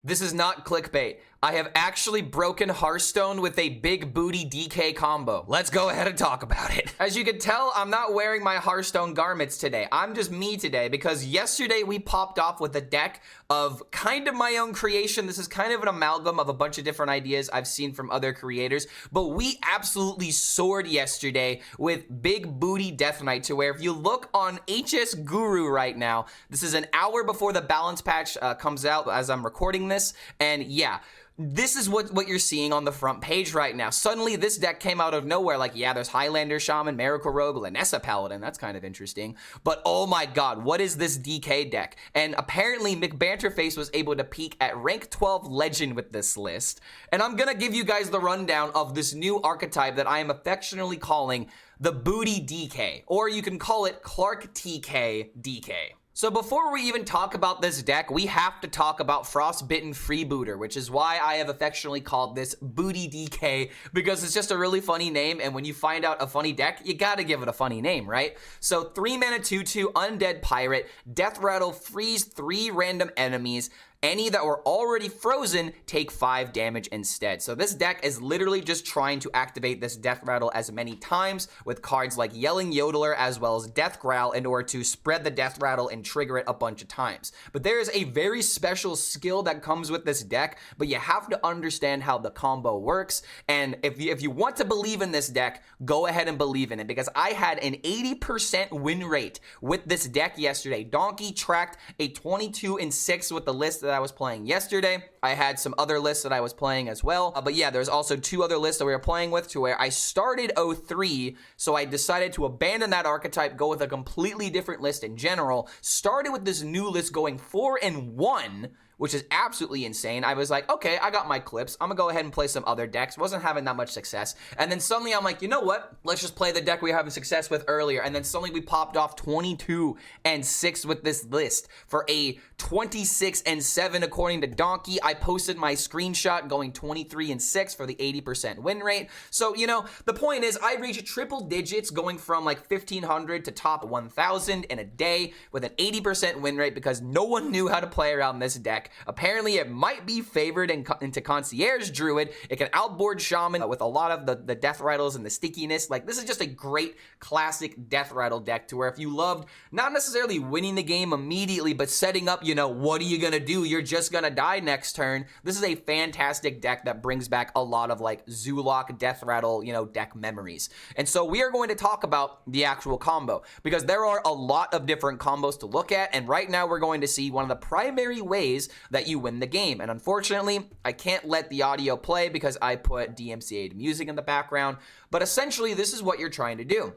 This is not clickbait. I have actually broken Hearthstone with a big booty DK combo. Let's go ahead and talk about it. As you can tell, I'm not wearing my Hearthstone garments today. I'm just me today because yesterday we popped off with a deck of kind of my own creation. This is kind of an amalgam of a bunch of different ideas I've seen from other creators, but we absolutely soared yesterday with big booty Death Knight to where if you look on HS Guru right now, this is an hour before the balance patch comes out as I'm recording this, and yeah, this is what you're seeing on the front page right now. Suddenly, this deck came out of nowhere. Like, yeah, there's Highlander Shaman, Miracle Rogue, Lanessa Paladin. That's kind of interesting. But oh my god, what is this DK deck? And apparently, McBanterface was able to peak at rank 12 Legend with this list. And I'm gonna give you guys the rundown of this new archetype that I am affectionately calling the Booty DK. Or you can call it ClarkTK DK. So before we even talk about this deck, we have to talk about Frostbitten Freebooter, which is why I have affectionately called this Booty DK, because it's just a really funny name, and when you find out a funny deck, you gotta give it a funny name, right? So 3 mana 2/2 Undead Pirate, Death Rattle, freeze 3 random enemies. Any that were already frozen take 5 damage instead. So this deck is literally just trying to activate this Death Rattle as many times with cards like Yelling Yodeler as well as Death Growl in order to spread the Death Rattle and trigger it a bunch of times. But there is a very special skill that comes with this deck, but you have to understand how the combo works. And if you want to believe in this deck, go ahead and believe in it, because I had an 80% win rate with this deck yesterday. Donkey tracked a 22-6 with the list that I was playing yesterday. I had some other lists that I was playing as well. But yeah, there's also 2 other lists that we were playing with to where I started 03, so I decided to abandon that archetype, go with a completely different list in general. Started with this new list going 4-1, which is absolutely insane. I was like, okay, I got my clips. I'm gonna go ahead and play some other decks. Wasn't having that much success. And then suddenly I'm like, you know what? Let's just play the deck we were having success with earlier. And then suddenly we popped off 22-6 with this list for a 26-7 according to Donkey. I posted my screenshot going 23-6 for the 80% win rate. So, you know, the point is I reached triple digits going from like 1,500 to top 1,000 in a day with an 80% win rate because no one knew how to play around this deck. Apparently, it might be favored into Concierge Druid. It can outboard Shaman with a lot of the Death Rattles and the stickiness. Like, this is just a great classic Death Rattle deck to where if you loved not necessarily winning the game immediately, but setting up, you know, what are you gonna do? You're just gonna die next turn. This is a fantastic deck that brings back a lot of like Zulok, Death Rattle, you know, deck memories. And so we are going to talk about the actual combo because there are a lot of different combos to look at. And right now we're going to see one of the primary ways that you win the game. And unfortunately, I can't let the audio play because I put DMCA'd music in the background. But essentially, this is what you're trying to do.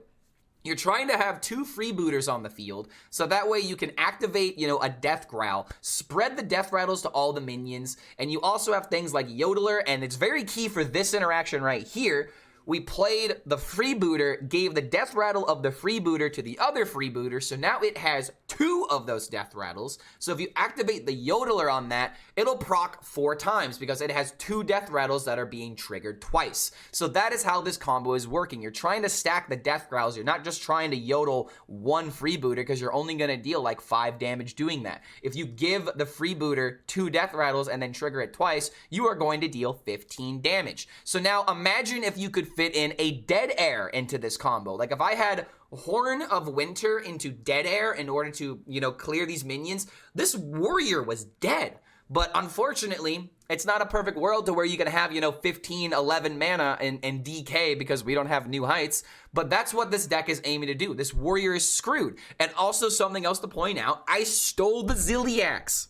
You're trying to have 2 freebooters on the field, so that way you can activate, you know, a Death Growl, spread the Death Rattles to all the minions, and you also have things like Yodeler, and it's very key for this interaction right here. We played the freebooter, gave the Death Rattle of the freebooter to the other freebooter, so now it has 2 of those Death Rattles. So if you activate the Yodeler on that, it'll proc 4 times because it has 2 Death Rattles that are being triggered twice. So that is how this combo is working. You're trying to stack the Death Growls. You're not just trying to Yodel 1 freebooter because you're only going to deal like 5 damage doing that. If you give the freebooter 2 Death Rattles and then trigger it twice, you are going to deal 15 damage. So now imagine if you could fit in a Dead Air into this combo. Like if I had Horn of Winter into Dead Air in order to, you know, clear these minions, this warrior was dead. But unfortunately, it's not a perfect world to where you can have, you know, 15, 11 mana in DK because we don't have New Heights. But that's what this deck is aiming to do. This warrior is screwed. And also something else to point out, I stole the Ziliax.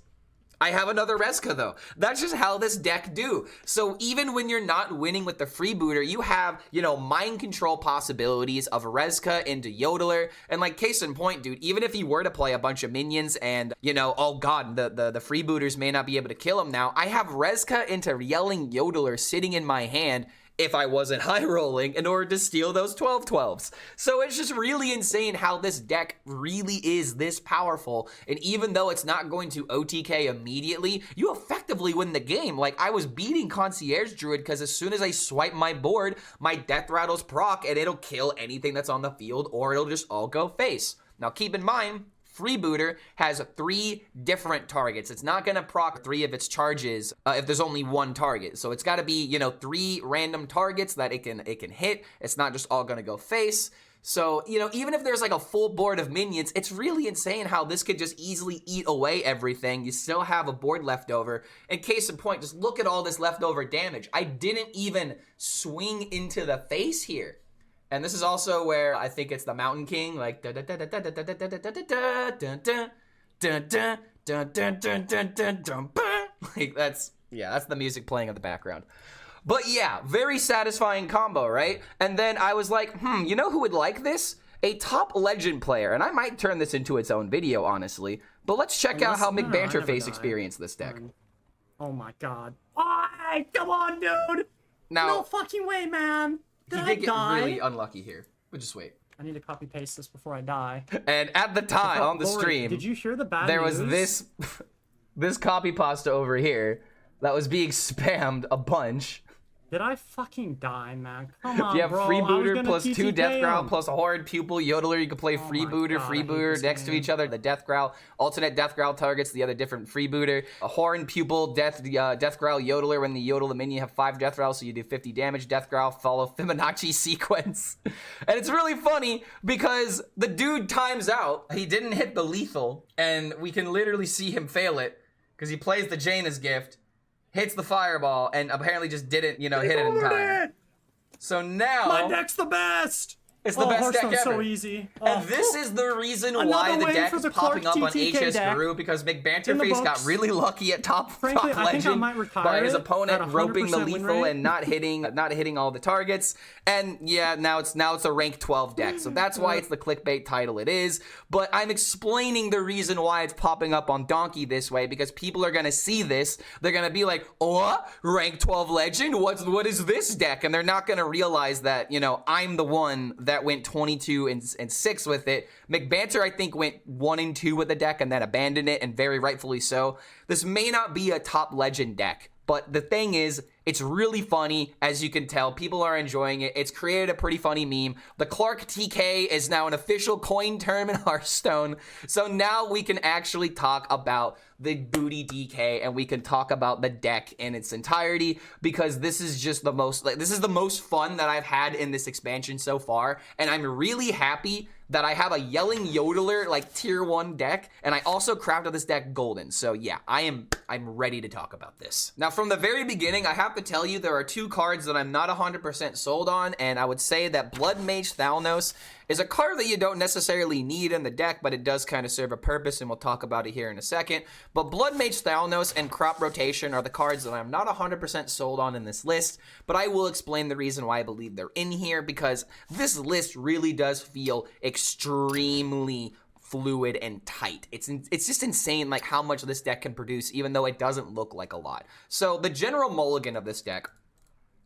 I have another Rezka though. That's just how this deck do. So even when you're not winning with the freebooter, you have, you know, mind control possibilities of Rezka into Yodeler. And like case in point, dude, even if you were to play a bunch of minions and, you know, oh god, the freebooters may not be able to kill him now, I have Rezka into Yelling Yodeler sitting in my hand if I wasn't high rolling in order to steal those 12/12s. So it's just really insane how this deck really is this powerful. And even though it's not going to OTK immediately, you effectively win the game. Like I was beating Concierge Druid because as soon as I swipe my board, my Death Rattles proc and it'll kill anything that's on the field or it'll just all go face. Now keep in mind, Freebooter has 3 different targets. It's not going to proc 3 of its charges if there's only 1 target. So it's got to be, 3 random targets that it can hit. It's not just all going to go face. So, even if there's like a full board of minions, it's really insane how this could just easily eat away everything. You still have a board left over. And case in point, just look at all this leftover damage. I didn't even swing into the face here. And this is also where I think it's the Mountain King, like like that's the music playing in the background. But yeah, very satisfying combo, right? And then I was like, you know who would like this? A top legend player. And I might turn this into its own video, honestly. But let's check out how McBanterface experienced this deck. Oh my god. Why? Come on, dude! Now, no fucking way, man! He did get really unlucky here. But just wait. I need to copy paste this before I die. And at the time on the stream, did you hear the bad there news? was this copy pasta over here that was being spammed a bunch. Did I fucking die, man? Come on, you have bro. Freebooter plus TTK 2 Death Growl plus a Horrid Pupil Yodeler. You can play Freebooter next to each other. The Death Growl, alternate Death Growl targets the other different Freebooter. A Horrid Pupil, Death Growl, Yodeler. When the Yodel the minion, you have 5 Death Growls, so you do 50 damage. Death Growl, follow Fibonacci sequence. And it's really funny because the dude times out. He didn't hit the lethal, and we can literally see him fail it because he plays the Jaina's Gift, hits the fireball, and apparently just didn't, hit it in time. So now... my deck's the best! It's the best deck ever. So easy. And this is the reason why the deck is popping up on HSReplay, because McBanterface got really lucky at top legend by his opponent roping the lethal and not hitting all the targets. And yeah, now it's a rank 12 deck. So that's why it's the clickbait title it is. But I'm explaining the reason why it's popping up on Donkey this way, because people are gonna see this. They're gonna be like, oh, rank 12 legend? What is this deck? And they're not gonna realize that, I'm the one that went 22 and 6 with it. McBanter, I think, went 1 and 2 with the deck and then abandoned it, and very rightfully so. This may not be a top legend deck, but the thing is, it's really funny. As you can tell, people are enjoying it. It's created a pretty funny meme. The ClarkTK is now an official coin term in Hearthstone. So now we can actually talk about the booty DK, and we can talk about the deck in its entirety, because this is just the most fun that I've had in this expansion so far. And I'm really happy that I have a Yelling Yodeler like tier 1 deck, and I also crafted this deck golden. So yeah, I'm ready to talk about this. Now, from the very beginning, I have to tell you there are 2 cards that I'm not 100% sold on, and I would say that Blood Mage Thalnos is a card that you don't necessarily need in the deck, but it does kind of serve a purpose, and we'll talk about it here in a second. But Blood Mage Thalnos and Crop Rotation are the cards that I'm not 100% sold on in this list, but I will explain the reason why I believe they're in here, because this list really does feel extremely fluid and tight. It's just insane like how much this deck can produce, even though it doesn't look like a lot. So the general mulligan of this deck: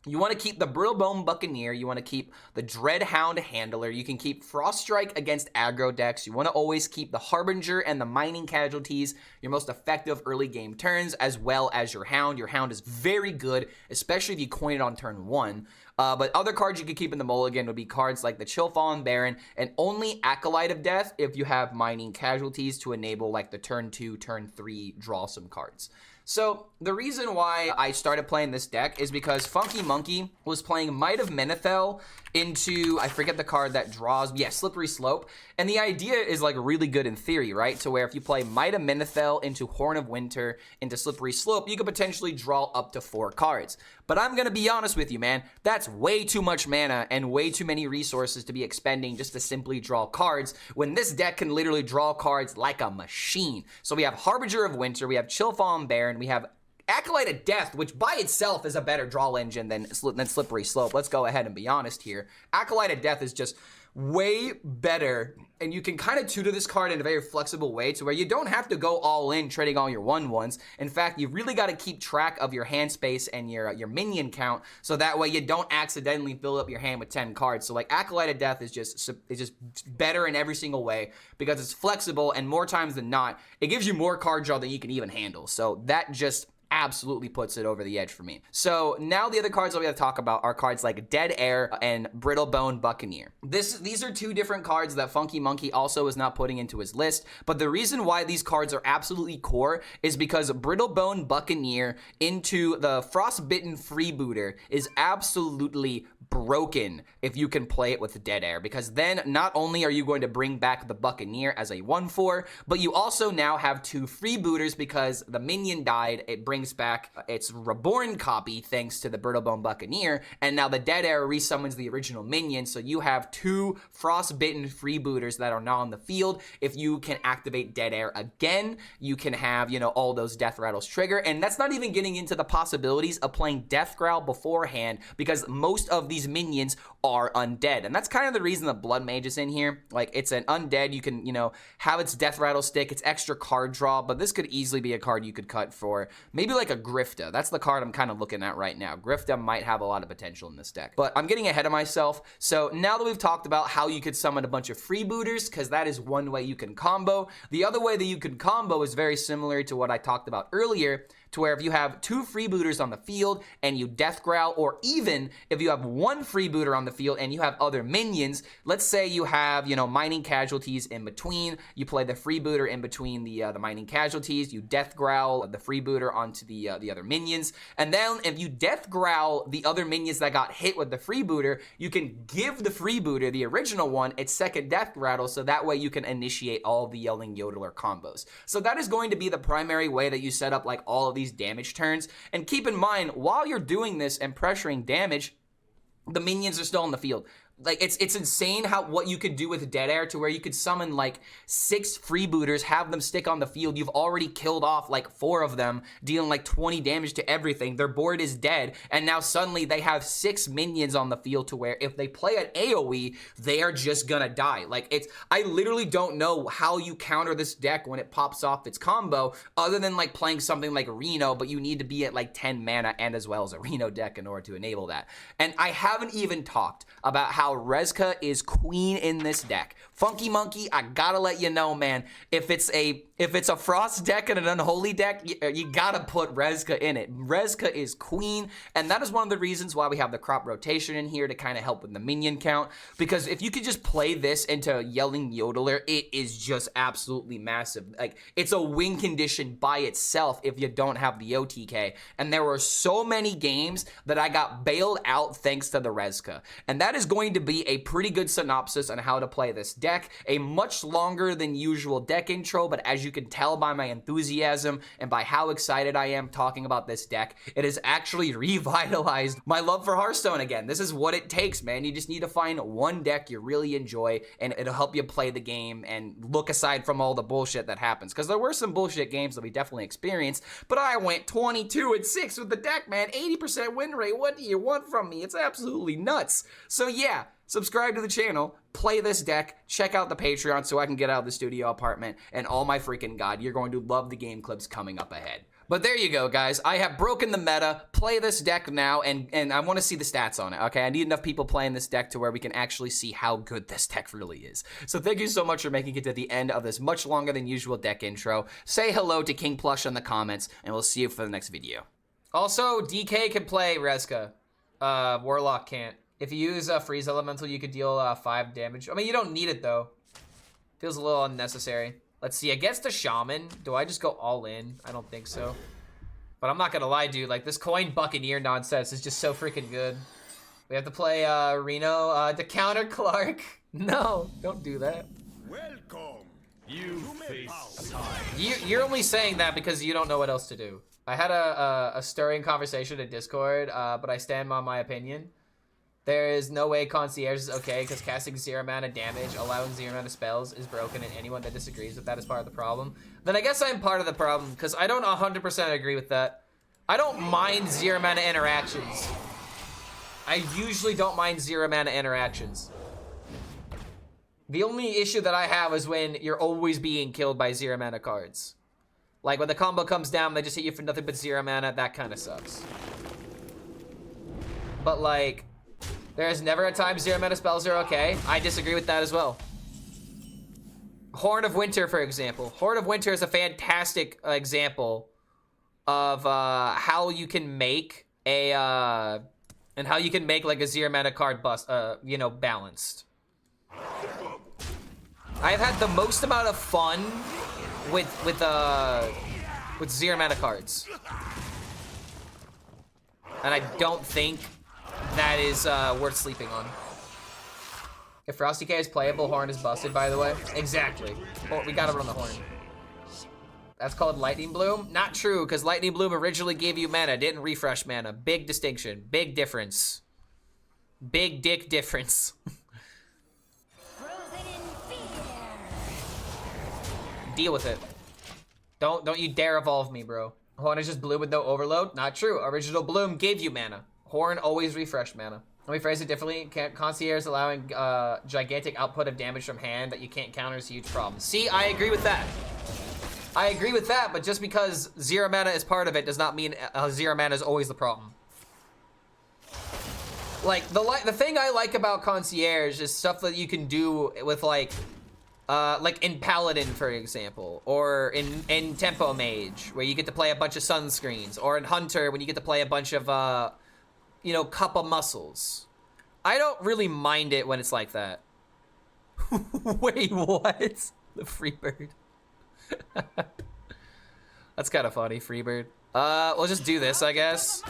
you want to keep the Brittlebone Buccaneer. You want to keep the Dreadhound Handler. You can keep Frost Strike against aggro decks. You want to always keep the Harbinger and the Mining Casualties, your most effective early game turns, as well as your Hound. Your Hound is very good, especially if you coin it on turn 1. But other cards you could keep in the mulligan would be cards like the Chillfallen Baron, and only Acolyte of Death if you have Mining Casualties to enable like the turn 2, turn 3 draw some cards. So the reason why I started playing this deck is because Funky Monkey was playing Might of Menethil into, I forget the card that draws, Slippery Slope. And the idea is like really good in theory, right? To where if you play Might of Menethil into Horn of Winter into Slippery Slope, you could potentially draw up to 4 cards. But I'm gonna be honest with you, man, that's way too much mana and way too many resources to be expending just to simply draw cards, when this deck can literally draw cards like a machine. So we have Harbinger of Winter, we have Chillfallen Baron, we have Acolyte of Death, which by itself is a better draw engine than Slippery Slope. Let's go ahead and be honest here. Acolyte of Death is just way better, and you can kind of tutor this card in a very flexible way to where you don't have to go all in trading all your 1/1s. In fact, you really got to keep track of your hand space and your minion count, so that way you don't accidentally fill up your hand with 10 cards. So like Acolyte of Death is just better in every single way because it's flexible, and more times than not, it gives you more card draw than you can even handle. So that just absolutely puts it over the edge for me. So now the other cards that we have to talk about are cards like Dead Air and Brittlebone Buccaneer. These are two different cards that Funky Monkey also is not putting into his list, but the reason why these cards are absolutely core is because Brittlebone Buccaneer into the Frostbitten Freebooter is absolutely broken if you can play it with Dead Air, because then not only are you going to bring back the Buccaneer as a 1/4, but you also now have 2 freebooters because the minion died. It brings back its reborn copy thanks to the Brittlebone Buccaneer, and now the Dead Air resummons the original minion, so you have 2 Frostbitten freebooters that are now on the field. If you can activate Dead Air again, you can have, you know, all those Death Rattles trigger, and that's not even getting into the possibilities of playing Death Growl beforehand, because most of these minions are undead, and that's kind of the reason the Blood Mage is in here. Like, it's an undead, you can, you know, have its Death Rattle stick, it's extra card draw, but this could easily be a card you could cut for maybe like a Grifta. That's the card I'm kind of looking at right now. Grifta might have a lot of potential in this deck, but I'm getting ahead of myself. So now that we've talked about how you could summon a bunch of freebooters, because that is one way you can combo, the other way that you can combo is very similar to what I talked about earlier, to where if you have 2 freebooters on the field and you Death Growl, or even if you have 1 freebooter on the field and you have other minions, let's say you have, you know, Mining Casualties in between, you play the freebooter in between the Mining Casualties, you Death Growl the freebooter onto the other minions, and then if you Death Growl the other minions that got hit with the freebooter, you can give the freebooter, the original one, its second Death Rattle, so that way you can initiate all the Yelling Yodeler combos. So that is going to be the primary way that you set up like all of these damage turns. And keep in mind, while you're doing this and pressuring damage, the minions are still on the field. Like, it's insane what you could do with Dead Air, to where you could summon like 6 freebooters, have them stick on the field. You've already killed off like 4 of them, dealing like 20 damage to everything. Their board is dead, and now suddenly they have 6 minions on the field, to where if they play an AoE, they are just gonna die. Like, I literally don't know how you counter this deck when it pops off its combo, other than like playing something like Reno, but you need to be at like 10 mana and as well as a Reno deck in order to enable that. And I haven't even talked about how Rezka is queen in this deck. Funky Monkey, I gotta let you know, man, if it's a Frost deck and an Unholy deck, you gotta put Rezka in it. Rezka is queen, and that is one of the reasons why we have the crop rotation in here to kind of help with the minion count, because if you could just play this into Yelling Yodeler, it is just absolutely massive. Like, it's a win condition by itself if you don't have the OTK, and there were so many games that I got bailed out thanks to the Rezka, and that is going to be a pretty good synopsis on how to play this deck. A much longer than usual deck intro, but as you can tell by my enthusiasm and by how excited I am talking about this deck, it has actually revitalized my love for Hearthstone again. This is what it takes, man. You just need to find one deck you really enjoy, and it'll help you play the game and look aside from all the bullshit that happens, because there were some bullshit games that we definitely experienced, but I went 22-6 with the deck, man. 80% win rate. What do you want from me? It's absolutely nuts. So yeah, subscribe to the channel, play this deck, check out the Patreon so I can get out of the studio apartment, and oh my freaking god, you're going to love the game clips coming up ahead. But there you go, guys. I have broken the meta. Play this deck now, and I want to see the stats on it, okay? I need enough people playing this deck to where we can actually see how good this deck really is. So thank you so much for making it to the end of this much longer than usual deck intro. Say hello to King Plush in the comments, and we'll see you for the next video. Also, DK can play Rezka. Warlock can't. If you use a Freeze Elemental, you could deal 5 damage. I mean, you don't need it, though. Feels a little unnecessary. Let's see, against a Shaman, do I just go all in? I don't think so. But I'm not gonna lie, dude. Like, this Coin Buccaneer nonsense is just so freaking good. We have to play Reno to counter Clark. No, don't do that. Welcome. You're only saying that because you don't know what else to do. I had a stirring conversation in Discord, but I stand on my opinion. There is no way Concierge is okay, because casting 0 mana damage, allowing 0 mana spells is broken, and anyone that disagrees with that is part of the problem. Then I guess I'm part of the problem, because I don't 100% agree with that. I don't mind 0 mana interactions. I usually don't mind 0 mana interactions. The only issue that I have is when you're always being killed by 0 mana cards. Like, when the combo comes down, they just hit you for nothing but 0 mana, that kind of sucks. But, like, there is never a time 0 mana spells are okay. I disagree with that as well. Horn of Winter, for example. Horn of Winter is a fantastic example of how you can make a and how you can make like a 0 mana card bust, you know, balanced. I've had the most amount of fun with 0 mana cards, and I don't think that is worth sleeping on. If FrostTK is playable, Horn is busted, by the way. Exactly. Oh, we gotta run the Horn. That's called Lightning Bloom? Not true, because Lightning Bloom originally gave you mana, didn't refresh mana. Big distinction. Big difference. Big dick difference. Deal with it. Don't you dare evolve me, bro. Horn is just blue with no overload? Not true. Original Bloom gave you mana. Horn always refreshed mana. Let me phrase it differently. Concierge allowing gigantic output of damage from hand that you can't counter is a huge problem. See, I agree with that. I agree with that, but just because 0 mana is part of it does not mean 0 mana is always the problem. Like, the thing I like about Concierge is stuff that you can do with like in Paladin, for example, or in Tempo Mage, where you get to play a bunch of sunscreens, or in Hunter, when you get to play a bunch of you know, cup of muscles. I don't really mind it when it's like that. Wait, what? The Freebird. That's kind of funny, Freebird. We'll just do this, I guess.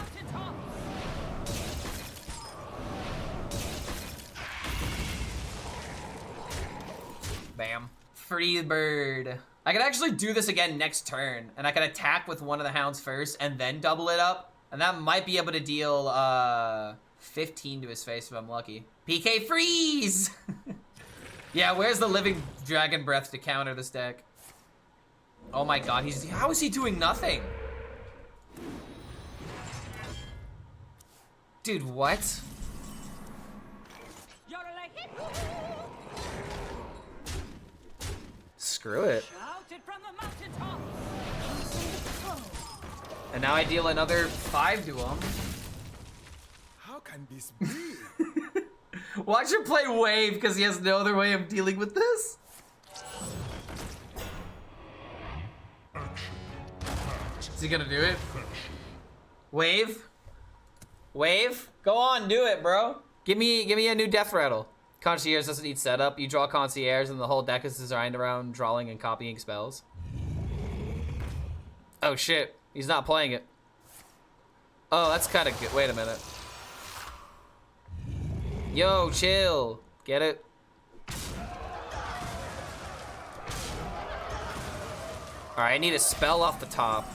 Bam. Freebird. I can actually do this again next turn, and I can attack with one of the hounds first and then double it up. And that might be able to deal 15 to his face if I'm lucky. PK freeze! Yeah, where's the living dragon breath to counter this deck? Oh my god, how is he doing nothing? Dude, what? Screw it. And now I deal another 5 to him. How can this be? Watch him play Wave because he has no other way of dealing with this. Is he gonna do it? Wave? Wave? Go on, do it, bro. Give me a new death rattle. Concierge doesn't need setup. You draw Concierge and the whole deck is designed around drawing and copying spells. Oh shit. He's not playing it. Oh, that's kind of good. Wait a minute. Yo, chill. Get it? Alright, I need a spell off the top.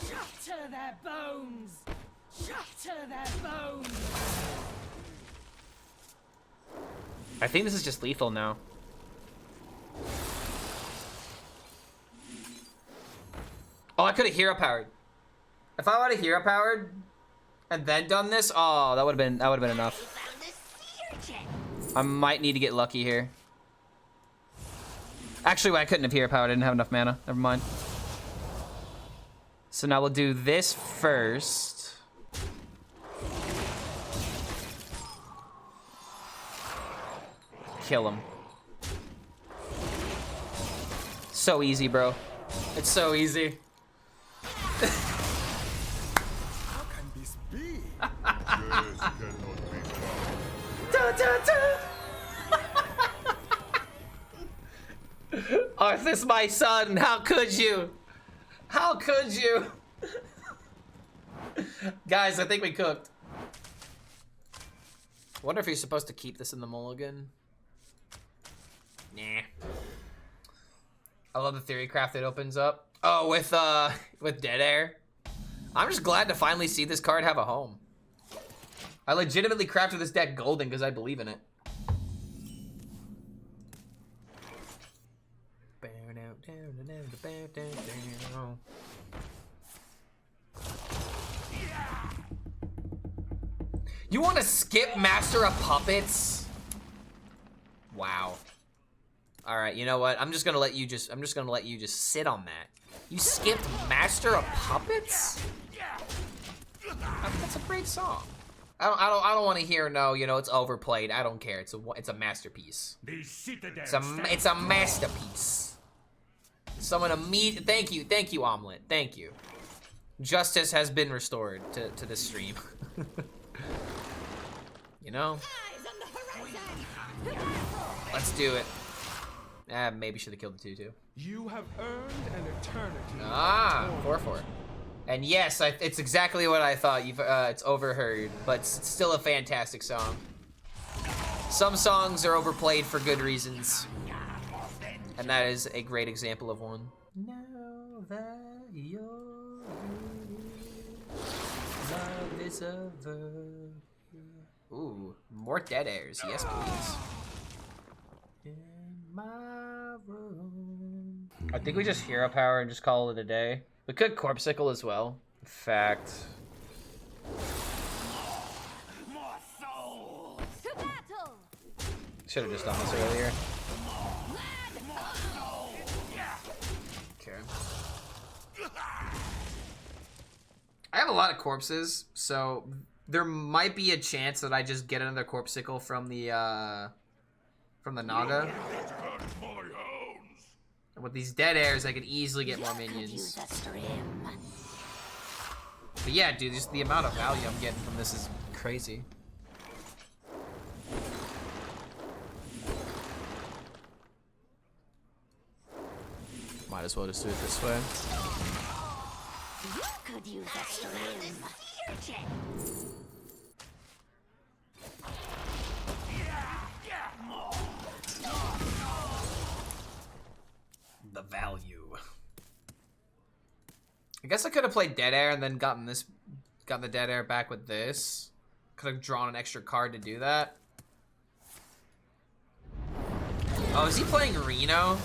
Shatter their bones! Shatter their bones! I think this is just lethal now. Oh, I could have hero powered. If I would have hero powered and then done this, oh, that would have been enough. I might need to get lucky here. Actually, I couldn't have hero powered. I didn't have enough mana. Never mind. So now we'll do this first. Kill him. So easy, bro. It's so easy. How can this be? Arthas, my son, how could you? How could you? Guys, I think we cooked. Wonder if he's supposed to keep this in the mulligan. Nah. I love the theory craft that opens up. Oh, with Dead Air. I'm just glad to finally see this card have a home. I legitimately crafted this deck golden because I believe in it. You want to skip Master of Puppets? Wow. All right, you know what? I'm just gonna let you just sit on that. You skipped Master of Puppets? That's a great song. I don't want to hear no. You know, it's overplayed. I don't care. It's a masterpiece. It's a masterpiece. Someone immediately, thank you, Omelet, thank you. Justice has been restored to this stream. You know? Let's do it. Maybe should have killed the 2/2. You have earned an eternity. Ah, 4/4. And yes, it's exactly what I thought. It's overheard, but it's still a fantastic song. Some songs are overplayed for good reasons, and that is a great example of one. Now that you're love is over. Ooh, more dead airs, yes please. In my room. I think we just hero power and just call it a day. We could Corpsicle as well. In fact. Should have just done this earlier. Okay. I have a lot of corpses, so there might be a chance that I just get another Corpsicle from the Naga. And with these dead airs, I could easily get more minions. But yeah, dude, just the amount of value I'm getting from this is crazy. Might as well just do it this way. You could use a stream. The value. I guess I could have played Dead Air and then gotten the Dead Air back with this. Could have drawn an extra card to do that. Oh, is he playing Reno?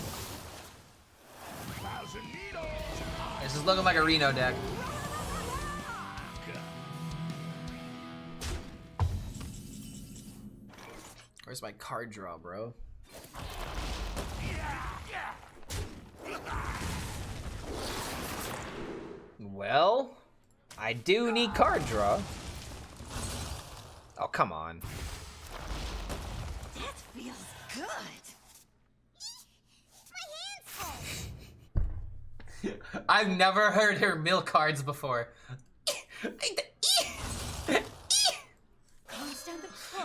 This is looking like a Reno deck. Where's my card draw, bro? Well, I do need card draw. Oh, come on. That feels good. I've never heard her mill cards before.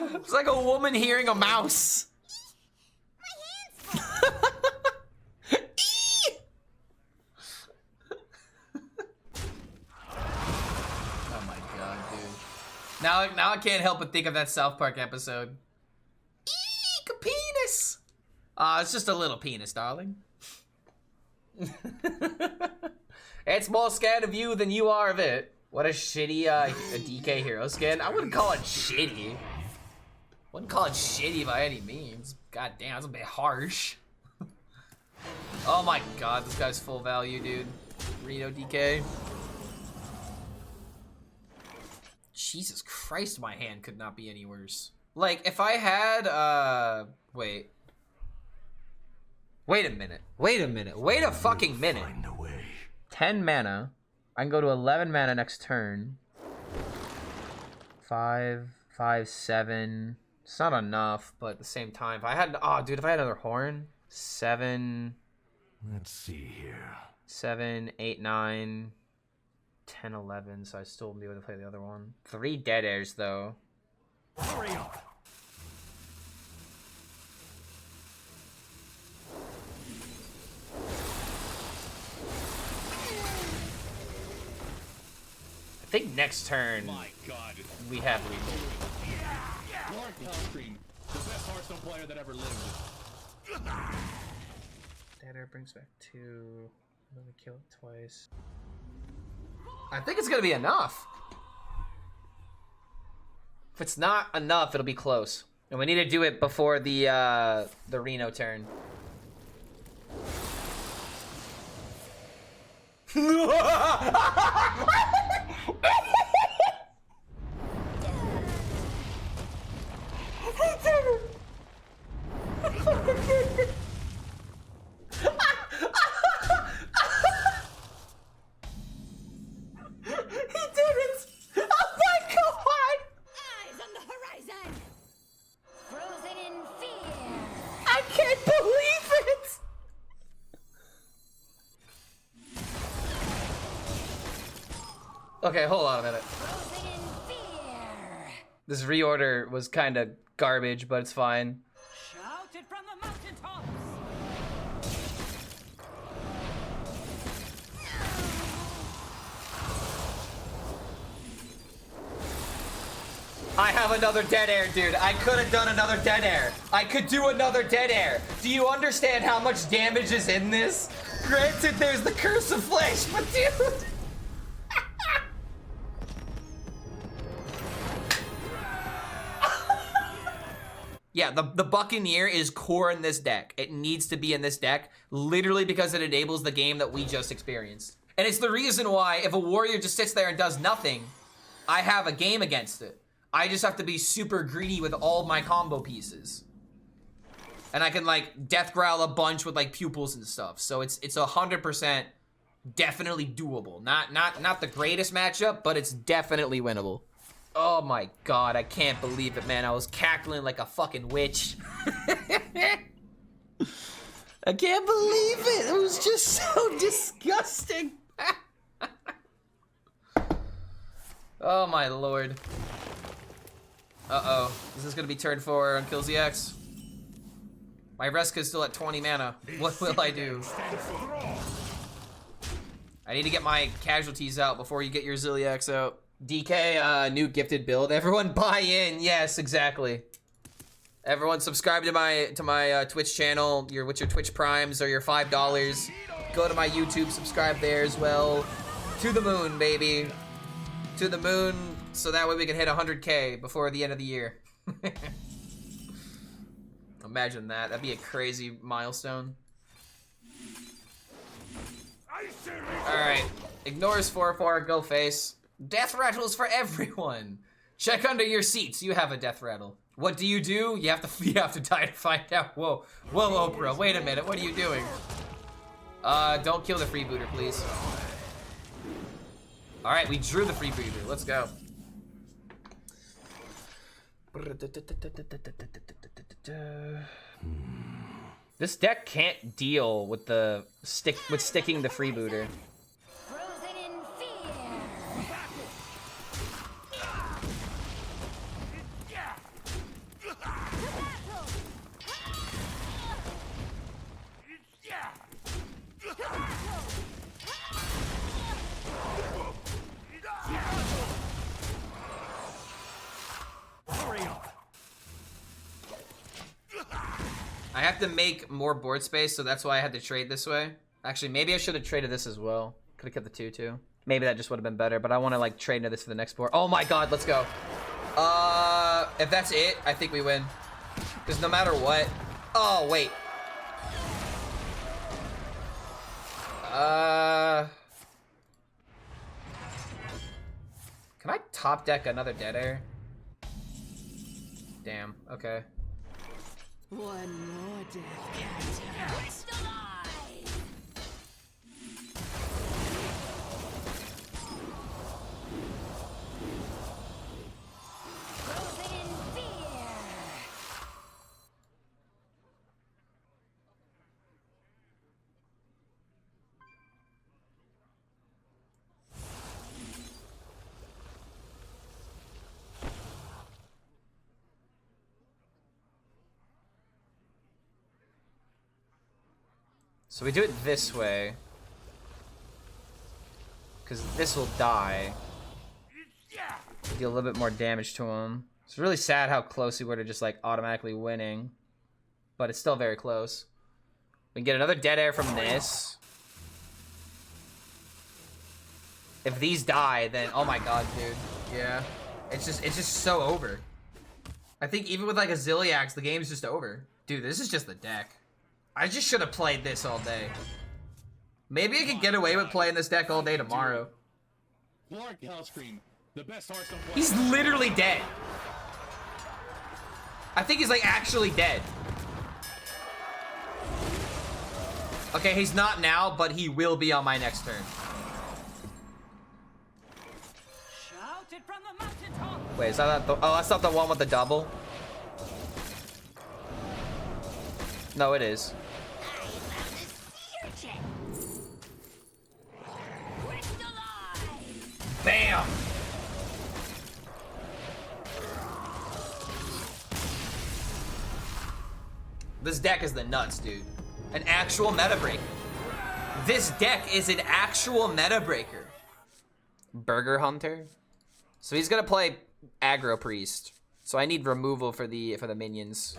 It's like a woman hearing a mouse. Oh my god, dude. Now I can't help but think of that South Park episode. Eek, a penis. It's just a little penis, darling. It's more scared of you than you are of it. What a shitty a DK hero skin. I wouldn't call it shitty. Wouldn't call it shitty by any means. God damn, that's a bit harsh. Oh my god, this guy's full value, dude. Reno DK. Jesus Christ, my hand could not be any worse. Like, if I had, wait. Wait a minute. Wait a minute. Wait a fucking minute. 10 mana. I can go to 11 mana next turn. 5, 5, 7. It's not enough, but at the same time, if I had, oh, dude, if I had another horn, 7. Let's see here. 7, 8, 9, 10, 11. So I still wouldn't be able to play the other one. 3 dead airs though. Hurry up. I think next turn My God. we have removal. ClarkTK, the best Hearthstone player that ever lived. Dead air brings back 2. Let me kill it twice. I think it's gonna be enough. If it's not enough, it'll be close. And we need to do it before the Reno turn. Eyes on the horizon. Frozen in fear. I can't believe it! Okay, hold on a minute. Frozen in fear. This reorder was kind of garbage, but it's fine. Shout it from the mountaintops. I have another dead air, dude. I could have done another dead air. I could do another dead air. Do you understand how much damage is in this? Granted, there's the curse of flesh, but dude. Yeah, the Buccaneer is core in this deck. It needs to be in this deck, literally because it enables the game that we just experienced. And it's the reason why if a warrior just sits there and does nothing, I have a game against it. I just have to be super greedy with all my combo pieces. And I can like death growl a bunch with like pupils and stuff. So it's 100% definitely doable. Not the greatest matchup, but it's definitely winnable. Oh my god, I can't believe it, man. I was cackling like a fucking witch. I can't believe it. It was just so disgusting. Oh my lord. Uh-oh. Is this gonna be turn 4 on Kills the X? My Reska is still at 20 mana. What will I do? I need to get my casualties out before you get your Zilliax out. DK, new gifted build. Everyone buy in. Yes, exactly. Everyone subscribe to my Twitch channel. What's your Twitch primes or your $5? Go to my YouTube, subscribe there as well. To the moon, baby. To the moon, so that way we can hit 100K before the end of the year. Imagine that. That'd be a crazy milestone. Alright. Ignores 4/4, go face. Death rattles for everyone. Check under your seats. You have a death rattle. What do? You have to die to find out. Whoa, Oprah. Wait a minute. What are you doing? Don't kill the freebooter, please. All right, we drew the freebooter. Let's go. This deck can't deal with sticking the freebooter. Frozen in fear. I have to make more board space, so that's why I had to trade this way. Actually, maybe I should have traded this as well. Could have kept the 2/2. Maybe that just would have been better, but I want to like trade into this for the next board. Oh my god, let's go. If that's it, I think we win. Because no matter what. Oh, wait. Can I top deck another dead air? Damn, okay. One more death can't hurt. Still alive. Frozen in fear. So we do it this way. Because this will die. Deal a little bit more damage to him. It's really sad how close we were to just like automatically winning. But it's still very close. We can get another dead air from this. If these die, then oh my god, dude. Yeah. It's just so over. I think even with like a Zilliax, the game's just over. Dude, this is just the deck. I just should have played this all day. Maybe I could get away with playing this deck all day tomorrow. ClarkTK, the best Hearthstone player. He's literally dead. I think he's like actually dead. Okay, he's not now, but he will be on my next turn. Shout it from the mountaintop. Wait, is that not the, oh, that's not the one with the double? No, it is. Bam! This deck is the nuts, dude. An actual meta breaker. This deck is an actual meta breaker. Burger Hunter. So he's gonna play aggro priest. So I need removal for the minions.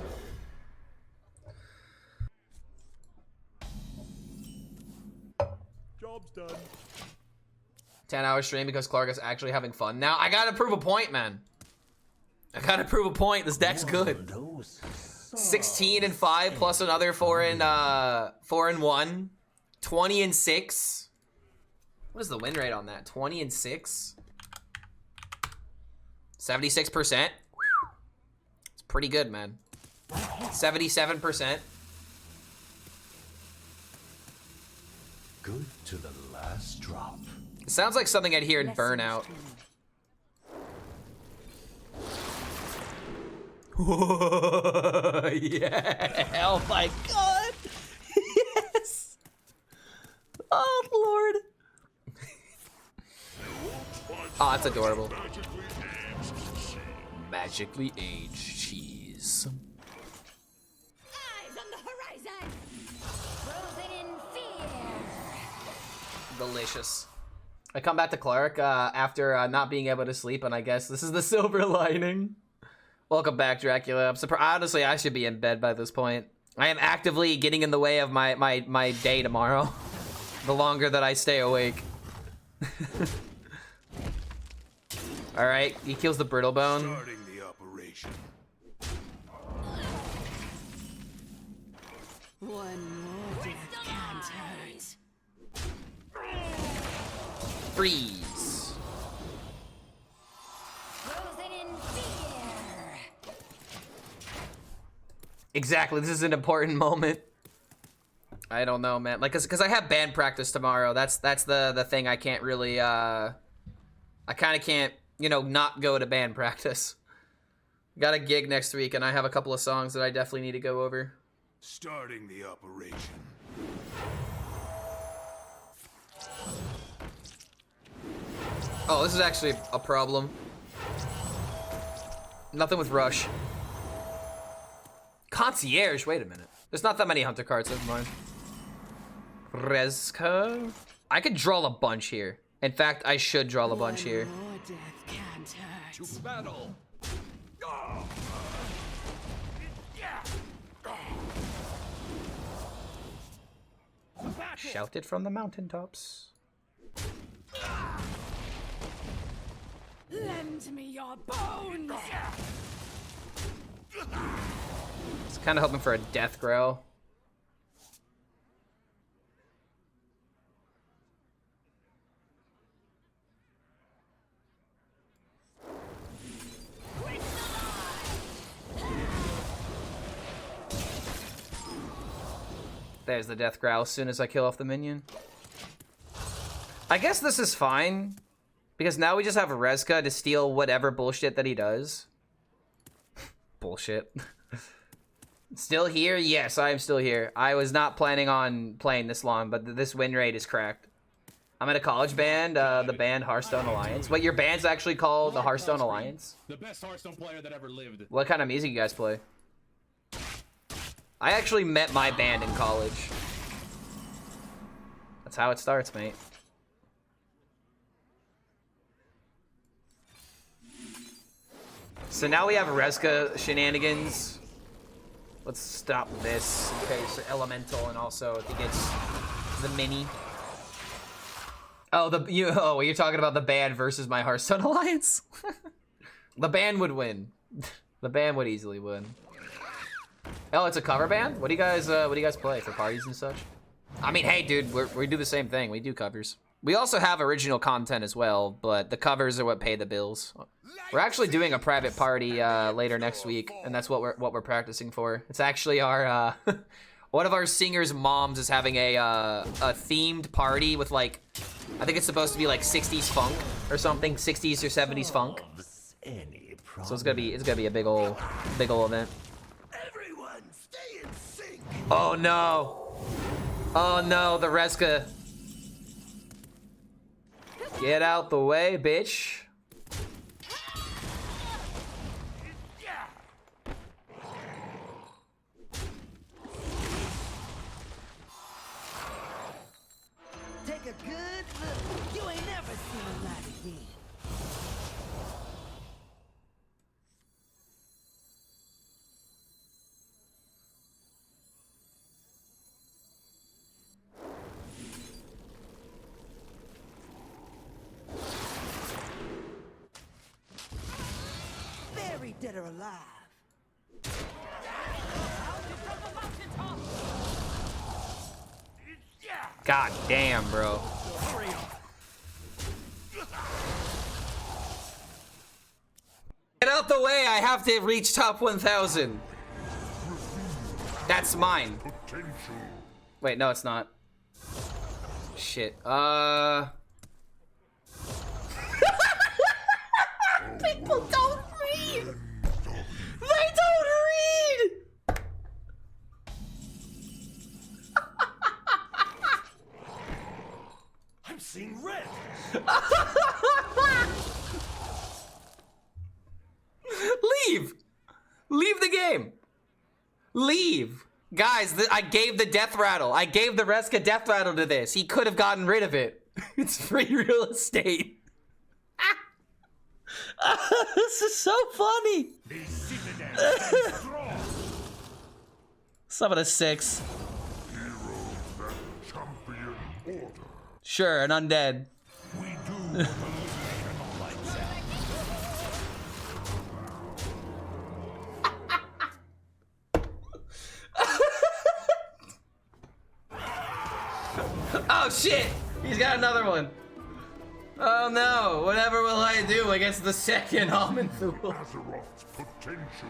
Job's done. 10-hour stream because Clark is actually having fun. Now I gotta prove a point, man. I gotta prove a point. This deck's good. 16 and 5 plus another 4 and 1. 20 and 6. What is the win rate on that? 20 and 6. 76%. It's pretty good, man. 77%. Good to the last drop. It sounds like something I'd hear in Burnout. Yeah. Oh my god. Yes. Oh lord. Oh, that's adorable. Magically aged cheese. Eyes on the horizon. Frozen in fear. Delicious. I come back to Clark after not being able to sleep, and I guess this is the silver lining. Welcome back, Dracula. I'm surprised. Honestly, I should be in bed by this point. I am actively getting in the way of my day tomorrow. The longer that I stay awake. All right, he kills the brittle bone. Starting the operation. One more death can't hurt. Freeze. Frozen in fear. Exactly. This is an important moment. I don't know, man. Like, cause I have band practice tomorrow. That's the thing. I can't really. I kind of can't, you know, not go to band practice. Got a gig next week, and I have a couple of songs that I definitely need to go over. Starting the operation. Oh, this is actually a problem. Nothing with Rush. Concierge, wait a minute. There's not that many Hunter cards, never mind. Rezka. I could draw a bunch here. In fact, I should draw a bunch here. One more death can't hurt. To battle. Shouted from the mountaintops. Lend me your bones. It's kind of hoping for a death growl. There's the death growl as soon as I kill off the minion. I guess this is fine, because now we just have Rezka to steal whatever bullshit that he does. Bullshit. Still here? Yes, I am still here. I was not planning on playing this long, but this win rate is cracked. I'm in a college band, the band Hearthstone Alliance. Wait, your band's actually called the Hearthstone Alliance? The best Hearthstone player that ever lived. What kind of music you guys play? I actually met my band in college. That's how it starts, mate. So now we have Rezka shenanigans. Let's stop this in case Elemental, and also if he gets the mini. Oh, you're talking about the band versus my Hearthstone Alliance? The band would win. The band would easily win. Oh, it's a cover band? What do you guys play for parties and such? I mean, hey, dude, we do the same thing. We do covers. We also have original content as well, but the covers are what pay the bills. We're actually doing a private party later next week, and that's what we're practicing for. It's actually our one of our singers' moms is having a themed party with, like, I think it's supposed to be like 60s funk or something, 60s or 70s funk. So it's gonna be a big ol' event. Oh no! Oh no, the Rezka. Get out the way, bitch. dead or alive. God damn, bro. Get out the way, I have to reach top 1,000. That's mine. Wait, no, it's not. Shit. People don't read! They don't read! I'm seeing red. Leave! Leave the game! Leave! Guys, I gave the death rattle. I gave the Reska death rattle to this. He could have gotten rid of it. It's free real estate. This is so funny. 7 of 6. Sure, an undead. Oh shit! He's got another one. Oh no! Whatever will I do against the second Almond Fool? Azeroth's potential.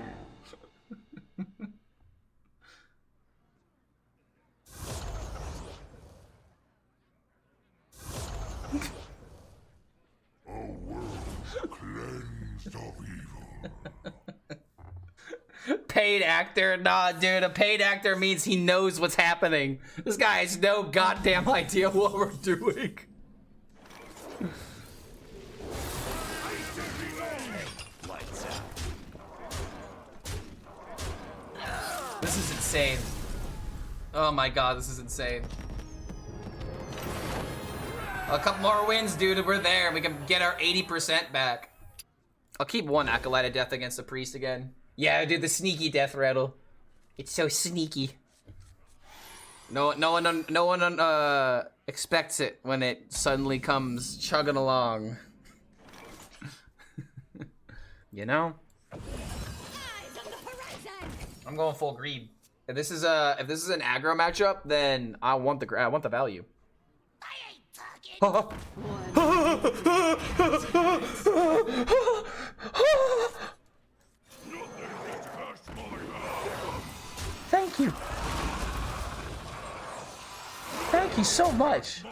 A world cleansed of evil. Paid actor? Nah, dude, a paid actor means he knows what's happening. This guy has no goddamn idea what we're doing. This is insane. Oh my god, this is insane. A couple more wins, dude, and we're there. We can get our 80% back. I'll keep one Acolyte of Death against the Priest again. Yeah, dude, the sneaky death rattle. It's so sneaky. No one expects it when it suddenly comes chugging along. You know? I'm going full greed. If this is an aggro matchup, then I want the value. Thank you. Thank you so much.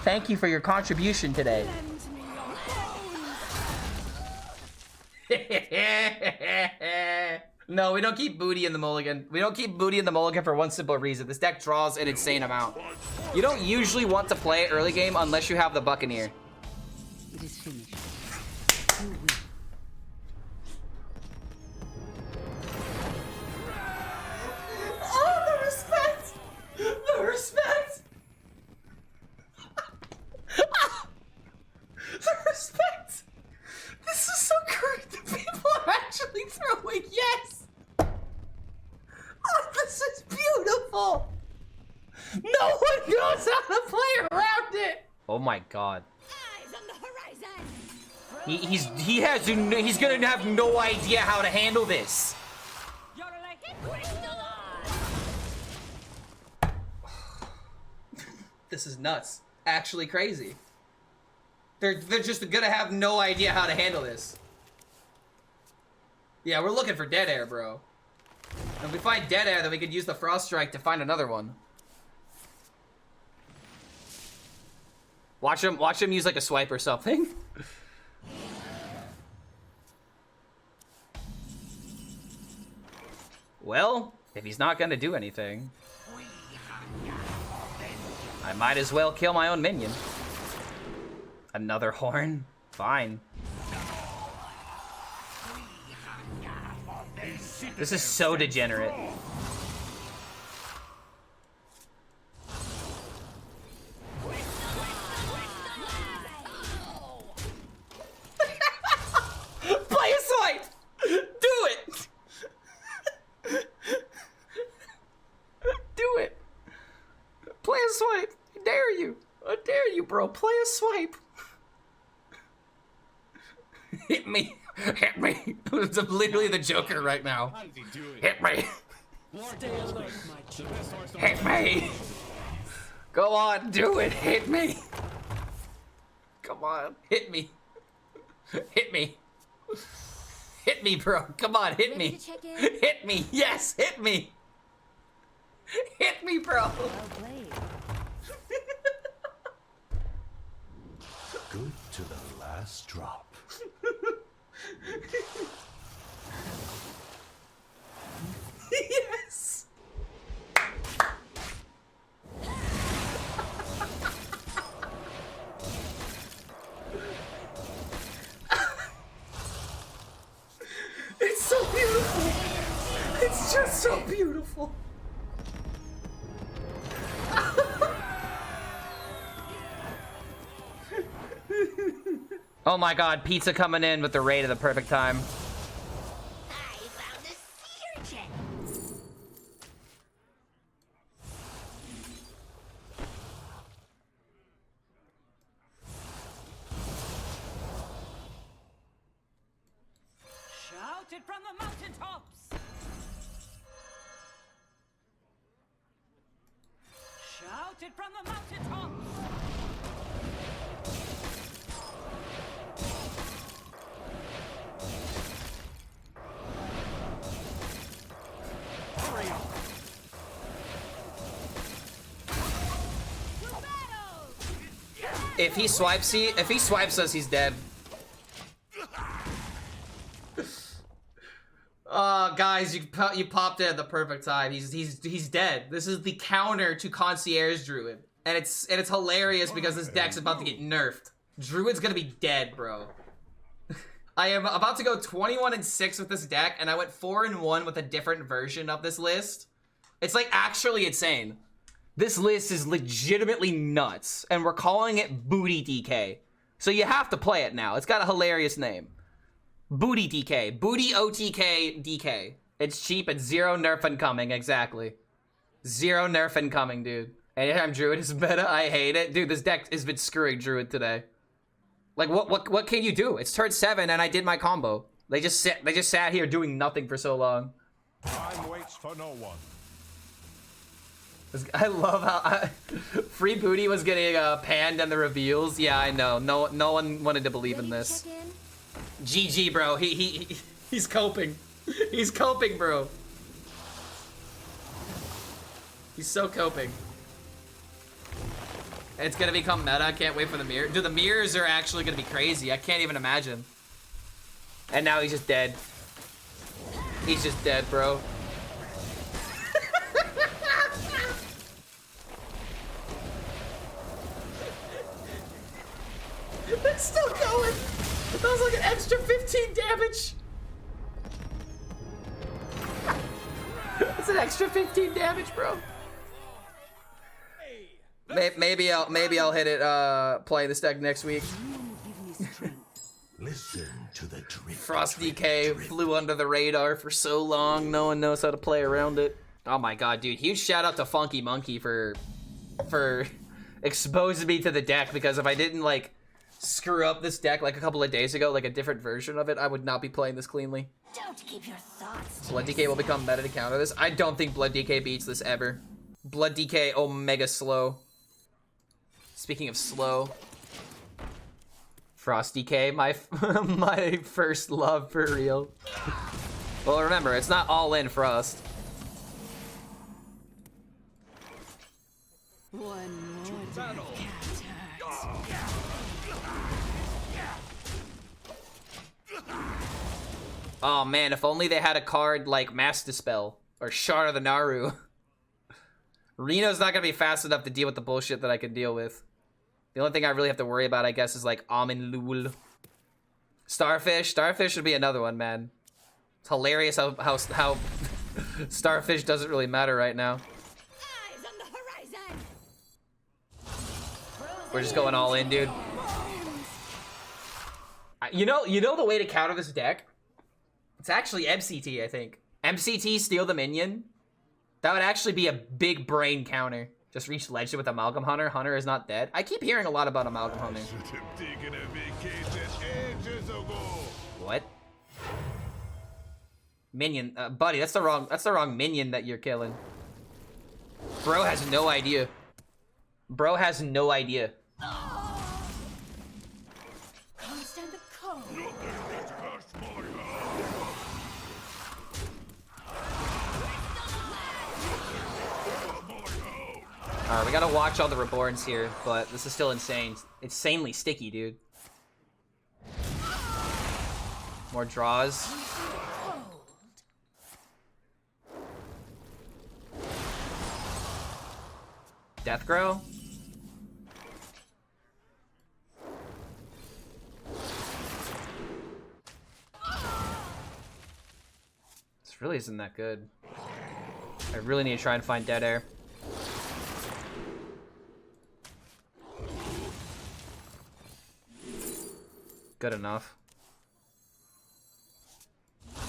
Thank you for your contribution today. No, we don't keep booty in the mulligan. We don't keep booty in the mulligan for one simple reason. This deck draws an insane amount. You don't usually want to play it early game unless you have the Buccaneer. It is finished. Oh, the respect! The respect! The respect! This is so great that people are actually throwing yes! Oh, this is beautiful! No one knows how to play around it! Oh my god. Eyes on the horizon. He's gonna have no idea how to handle this. You're like a crystalline. This is nuts. Actually crazy. They're just gonna have no idea how to handle this. Yeah, we're looking for dead air, bro. If we find dead air, then we could use the Frost Strike to find another one. Watch him use like a swipe or something. Well, if he's not gonna do anything, I might as well kill my own minion. Another horn? Fine. This is so degenerate. Play a swipe! Do it! Do it! Play a swipe! I dare you! I dare you, bro! Play a swipe! Hit me. Hit me. It's literally the Joker right now. How does he do it? Hit me. Stay alert, my The children. best Hearthstone Hit me. Go on, do it. Hit me. Come on. Hit me. Hit me. Hit me, bro. Come on, hit Ready me. to check in? Hit me. Yes, hit me. Hit me, bro. Well played. Good to the last drop. Yes. It's so beautiful. It's just so beautiful. Oh my god, pizza coming in with the raid at the perfect time. I found a sea urchin. Shout it from the mountaintops. Shout it from the mountaintops. If he swipes us, he's dead. Guys, you popped in at the perfect time. He's dead. This is the counter to Concierge Druid, and it's hilarious because this deck's about to get nerfed. Druid's gonna be dead, bro. I am about to go 21-6 with this deck, and I went 4-1 with a different version of this list. It's like actually insane. This list is legitimately nuts, and we're calling it Booty DK. So you have to play it now. It's got a hilarious name. Booty DK. Booty OTK DK. It's cheap, it's zero nerf incoming, exactly. Zero nerf incoming, dude. Anytime Druid is meta, I hate it. Dude, this deck has been screwing Druid today. Like, what can you do? It's turn 7, and I did my combo. They just sat here doing nothing for so long. Time waits for no one. I love how Free Booty was getting panned in the reveals. Yeah, I know. No one wanted to believe in Ready to this. check in? GG, bro. He's coping. He's coping, bro. He's so coping. It's gonna become meta. I can't wait for the mirror. Dude, the mirrors are actually gonna be crazy. I can't even imagine. And now he's just dead. He's just dead, bro. It's still going. That was like an extra 15 damage. That's an extra 15 damage, bro. Maybe I'll hit it playing this deck next week. Listen to the drip. FrostBitten flew under the radar for so long, no one knows how to play around it. Oh my god, dude. Huge shout out to Funky Monkey for exposing me to the deck, because if I didn't like screw up this deck like a couple of days ago, like a different version of it, I would not be playing this cleanly. Don't keep your thoughts. Blood DK will become meta to counter this. I don't think Blood DK beats this ever. Blood DK Omega slow. Speaking of slow, Frost DK, my my first love for real. Well, remember, it's not all in Frost. One more battle. Oh man, if only they had a card like Mass Dispel or Shard of the Naru. Reno's not gonna be fast enough to deal with the bullshit that I can deal with. The only thing I really have to worry about, I guess, is like Amin Lul. Starfish. Starfish would be another one, man. It's hilarious how Starfish doesn't really matter right now. Eyes on the horizon. We're just going all in, dude. You know the way to counter this deck? It's actually MCT, I think. MCT, steal the minion. That would actually be a big brain counter. Just reach legend with Amalgam Hunter. Hunter is not dead. I keep hearing a lot about Amalgam Hunter. Should have taken a vacation ages ago. What? Minion, buddy, that's the wrong minion that you're killing. Bro has no idea. Bro has no idea. Can't stand the cold. Alright, we gotta watch all the reborns here, but this is still insane. It's insanely sticky, dude. More draws. Death Grow? This really isn't that good. I really need to try and find dead air. Good enough. I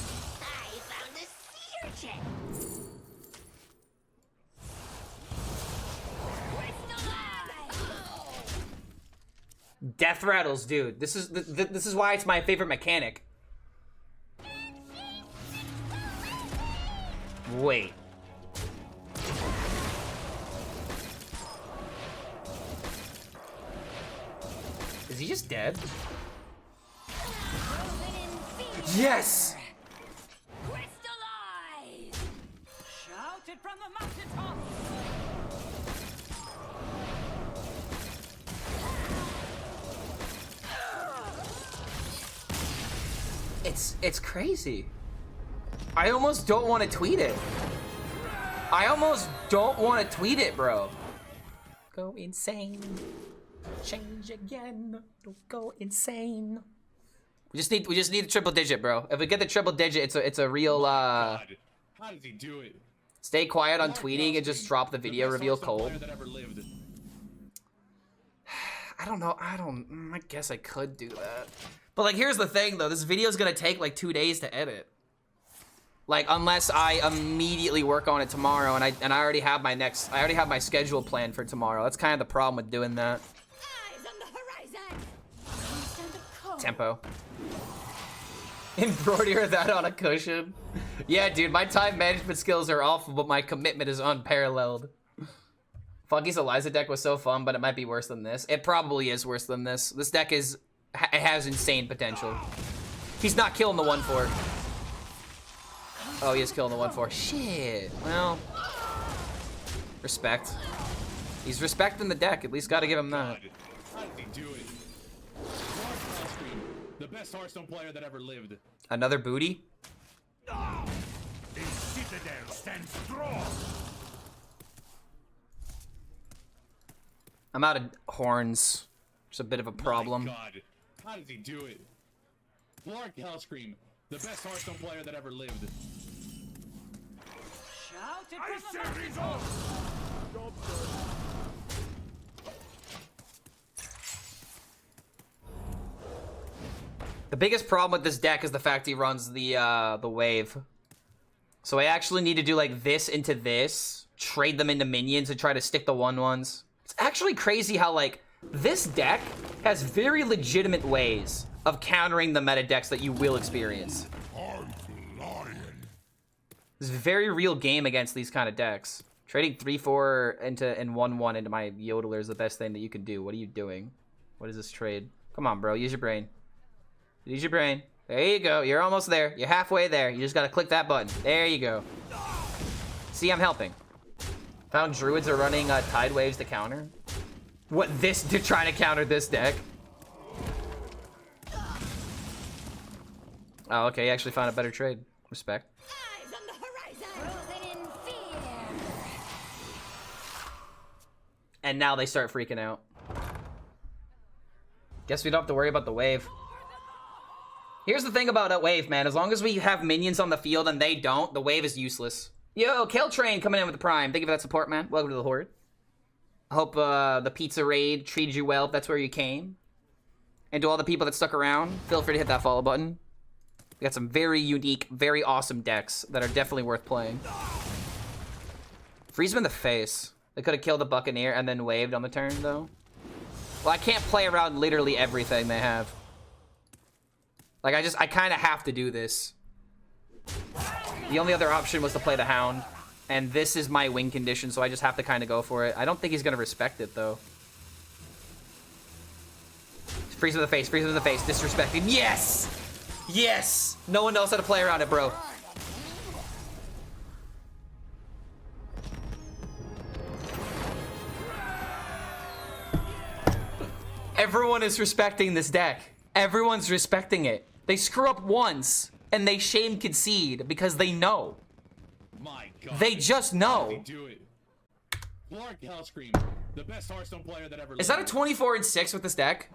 found the sea urchin. Death rattles, dude. This is why it's my favorite mechanic. Wait. Is he just dead? Yes! Crystallize! Shout it from the mountaintop! It's crazy. I almost don't want to tweet it. I almost don't want to tweet it, bro. Go insane. Change again. Don't go insane. We just need a triple digit, bro. If we get the triple digit, it's a real God. How does he do it? Stay quiet on tweeting and just drop the video reveal cold. I don't know. I guess I could do that. But like, here's the thing though. This video is gonna take like 2 days to edit. Like, unless I immediately work on it tomorrow, and I already have my schedule planned for tomorrow. That's kind of the problem with doing that. Eyes on the horizon! Can't stand the cold. Tempo. Embroider that on a cushion. Yeah, dude, my time management skills are awful, but my commitment is unparalleled. Funky's Eliza deck was so fun, but it might be worse than this. It probably is worse than this. This deck it has insane potential. He's not killing the 1/4. Oh, he is killing the 1/4. Shit. Well, respect. He's respecting the deck. At least got to give him that. How did he do it? HELLSCREAM, the best Hearthstone player that ever lived. Another booty? The citadel stands strong. I'm out of horns. It's a bit of a problem. My God, how does he do it? HELLSCREAM, the best Hearthstone player that ever lived. Shout it I from the say mountaintop! The biggest problem with this deck is the fact he runs the wave. So I actually need to do like this into this, trade them into minions and try to stick the 1/1s. It's actually crazy how like this deck has very legitimate ways of countering the meta decks that you will experience. I'm flying. This is a very real game against these kind of decks. Trading 3/4 and 1/1 into my Yodeler is the best thing that you can do. What are you doing? What is this trade? Come on, bro. Use your brain. Use your brain. There you go. You're almost there. You're halfway there. You just gotta click that button. There you go. See, I'm helping. Found Druids are running Tide Waves to counter. What, this to try to counter this deck? Oh, okay. You actually found a better trade. Respect. Eyes on the horizon! Frozen in fear! And now they start freaking out. Guess we don't have to worry about the wave. Here's the thing about a wave, man. As long as we have minions on the field and they don't, the wave is useless. Yo, Kill Train coming in with the Prime. Thank you for that support, man. Welcome to the Horde. I hope the pizza raid treated you well if that's where you came. And to all the people that stuck around, feel free to hit that follow button. We got some very unique, very awesome decks that are definitely worth playing. Freeze him in the face. They could have killed the Buccaneer and then waved on the turn, though. Well, I can't play around literally everything they have. Like, I kind of have to do this. The only other option was to play the Hound. And this is my win condition, so I just have to kind of go for it. I don't think he's going to respect it, though. Freeze him in the face, freeze him in the face. Disrespecting. Yes! Yes! No one knows how to play around it, bro. Everyone is respecting this deck. Everyone's respecting it. They screw up once, and they shame concede because they know. My God. They just know. Do it. Clark HELLSCREAM, the best Hearthstone player that ever lived. Is that a 24-6 with this deck?